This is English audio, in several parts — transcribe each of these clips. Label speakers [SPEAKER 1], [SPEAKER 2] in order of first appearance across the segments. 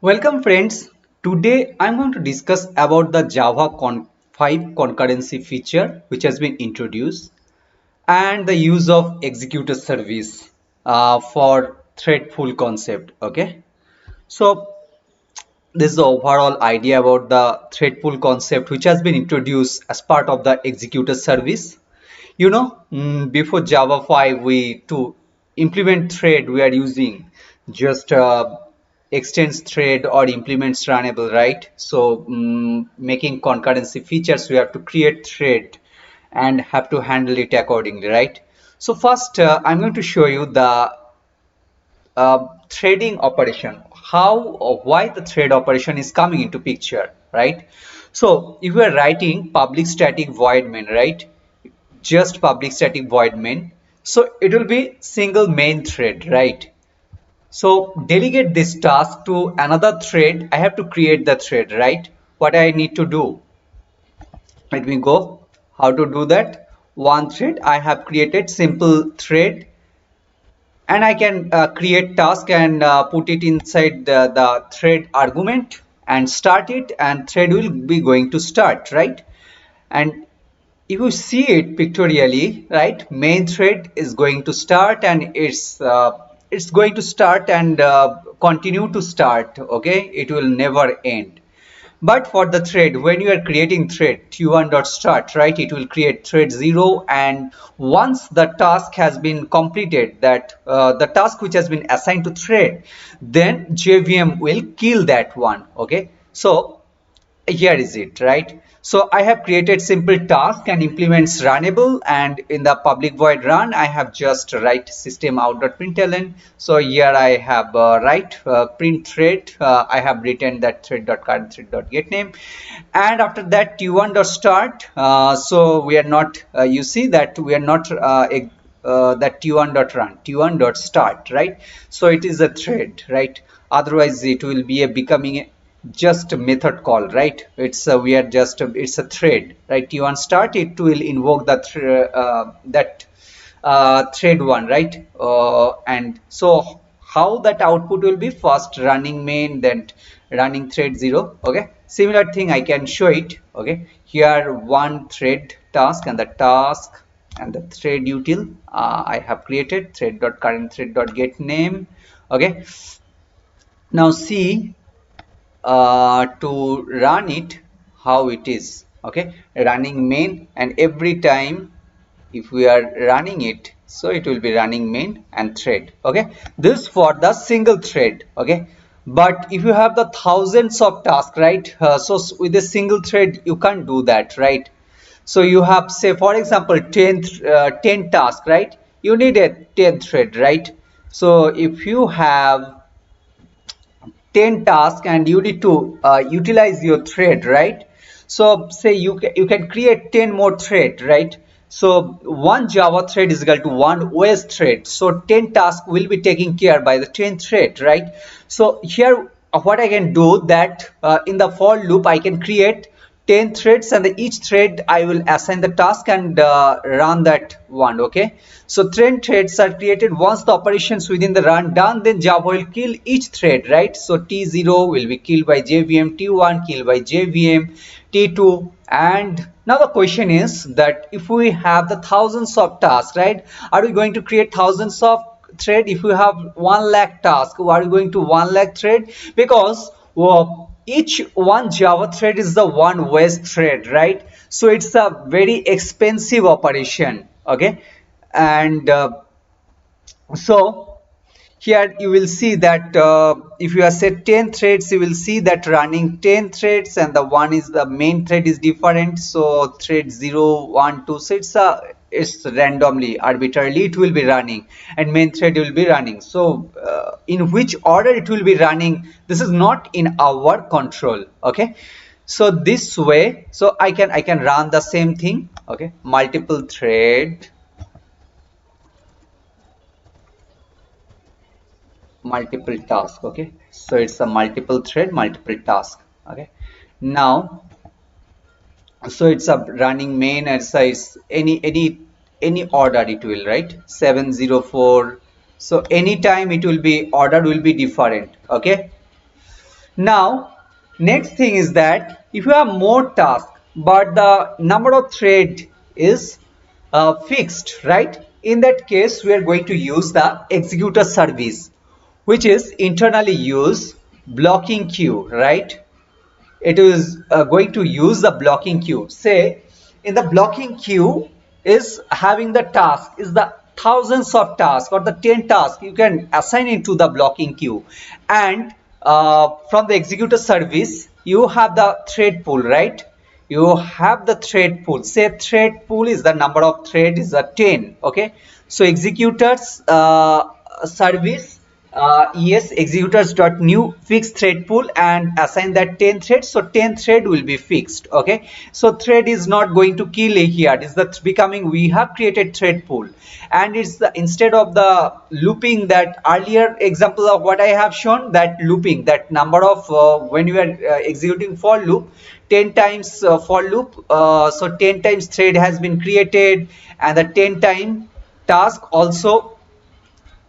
[SPEAKER 1] Welcome friends. Today I'm going to discuss about the Java 5 concurrency feature which has been introduced and the use of executor service for threadful concept. Okay. So this is the overall idea about the threadful concept which has been introduced as part of the executor service. Before Java 5, we to implement thread, we are using just extends thread or implements runnable, right? So making concurrency features, we have to create thread and have to handle it accordingly, right? So first, I'm going to show you the threading operation, how or why the thread operation is coming into picture, right? So if you are writing public static void main, right? Just public static void main, so it will be single main thread, right? So delegate this task to another thread. I have to create the thread, right? What I need to do, let me go how to do that. One thread, I have created simple thread, and I can create task and put it inside the thread argument and start it, and thread will be going to start, right? And if you see it pictorially, right, main thread is going to start, and it's going to start and continue to start. Okay, it will never end. But for the thread, when you are creating thread t1.start, right, it will create thread 0, and once the task has been completed, that the task which has been assigned to thread, then JVM will kill that one. Okay, so here is it, right? So I have created simple task and implements runnable, and in the public void run I have just write system out.println. So here I have write print thread. I have written that thread.current thread.getName, and after that t1.start. So we are not you see that we are not that t1.run, t1.start, right? So it is a thread, right? Otherwise it will be a becoming just a method call, right? It's we are just it's a thread, right? You want start, it will invoke that thread one, right? And so how that output will be, first running main, then running thread 0. Okay, similar thing I can show it. Okay, here one thread task, and the task and the thread util I have created thread.current thread.getName. Okay, now see to run it how it is. Okay, running main, and every time if we are running it, so it will be running main and thread. Okay, this for the single thread. Okay, but if you have the thousands of tasks, right, so with a single thread you can't do that, right? So you have, say for example, 10 tasks, right? You need a 10 thread, right? So if you have 10 tasks and you need to utilize your thread, right? So say you can create 10 more thread, right? So one Java thread is equal to one OS thread, so 10 tasks will be taken care by the 10 thread, right? So here what I can do that in the for loop I can create 10 threads, and each thread I will assign the task and run that one. Okay, so 10 threads are created. Once the operations within the run done, then Java will kill each thread, right? So T0 will be killed by JVM, T1 killed by JVM, T2. And now the question is that if we have the thousands of tasks, right, are we going to create thousands of thread? If we have 1 lakh task, are we going to 1 lakh thread? Because each one Java thread is the one OS thread, right? So it's a very expensive operation. Okay, and so here you will see that if you have set 10 threads, you will see that running 10 threads, and the one is the main thread is different. So thread 0 1 2, so it's randomly arbitrarily it will be running, and main thread will be running. So in which order it will be running, this is not in our control. Okay, so this way, so I can run the same thing. Okay, multiple thread, multiple task. Okay, so it's a multiple thread, multiple task. Okay, now so it's a running main and size any order it will, right? 704. So anytime it will be order will be different. Okay, Now, next thing is that if you have more tasks, but the number of thread is fixed, right? In that case, we are going to use the executor service, which is internally use blocking queue, right? It is going to use the blocking queue. Say in the blocking queue is having the task is the thousands of tasks or the 10 tasks you can assign into the blocking queue, and from the executor service you have the thread pool, right? You have the thread pool. Say thread pool is the number of thread is a 10. Okay, so executors service yes, executors dot new fixed thread pool and assign that 10 threads, so 10 thread will be fixed. Okay, so thread is not going to kill here. It is the becoming we have created thread pool, and it's the instead of the looping that earlier example of what I have shown, that looping that number of when you are executing for loop 10 times for loop, so 10 times thread has been created and the 10 time task also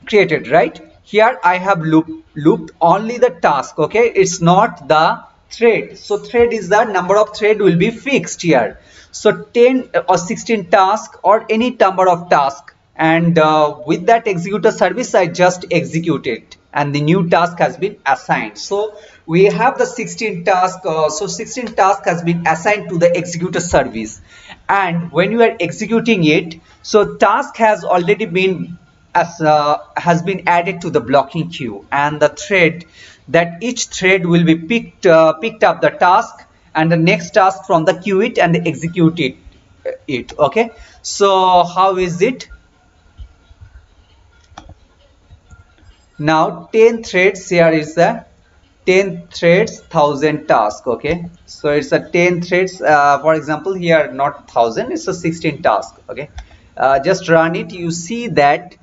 [SPEAKER 1] created, right? Here I have looped only the task. Okay, it's not the thread. So thread is the number of thread will be fixed here. So 10 or 16 task or any number of task, and with that executor service I just execute it and the new task has been assigned. So we have the 16 task, so 16 task has been assigned to the executor service, and when you are executing it, so task has already been has been added to the blocking queue, and the thread that each thread will be picked up the task and the next task from the queue it and execute it. Okay, so how is it now? 10 threads, here is the 10 threads 1000 task. Okay, so it's a 10 threads, for example here not 1000, it's a 16 task. Okay, just run it, you see that.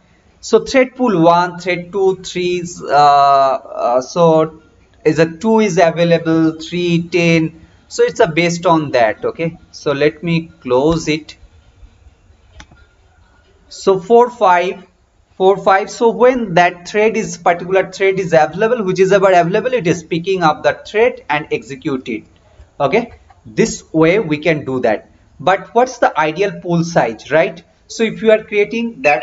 [SPEAKER 1] So thread pool 1, thread 2, 3, so is a 2 is available, 3, 10, so it's a based on that. Okay, so let me close it. So 4 5 4 5, so when that thread is particular thread is available, which is ever available, it is picking up the thread and execute it. Okay, this way we can do that. But what's the ideal pool size, right? So if you are creating that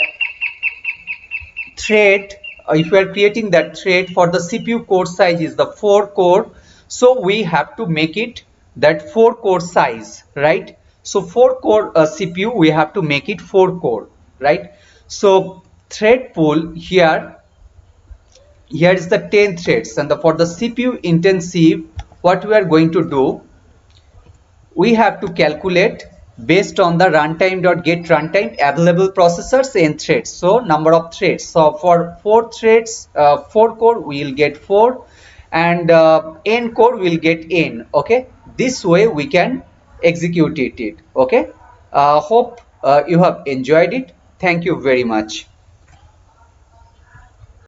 [SPEAKER 1] thread, if you are creating that thread for the CPU core size is the 4 core, so we have to make it that 4 core size, right? So 4 core CPU we have to make it 4 core, right? So thread pool here is the 10 threads, and for the CPU intensive what we are going to do, we have to calculate based on the runtime.get runtime available processors and threads, so number of threads. So for 4 threads, 4 core we will get 4, and n core will get n. Okay, this way we can execute it. Okay, hope you have enjoyed it. Thank you very much.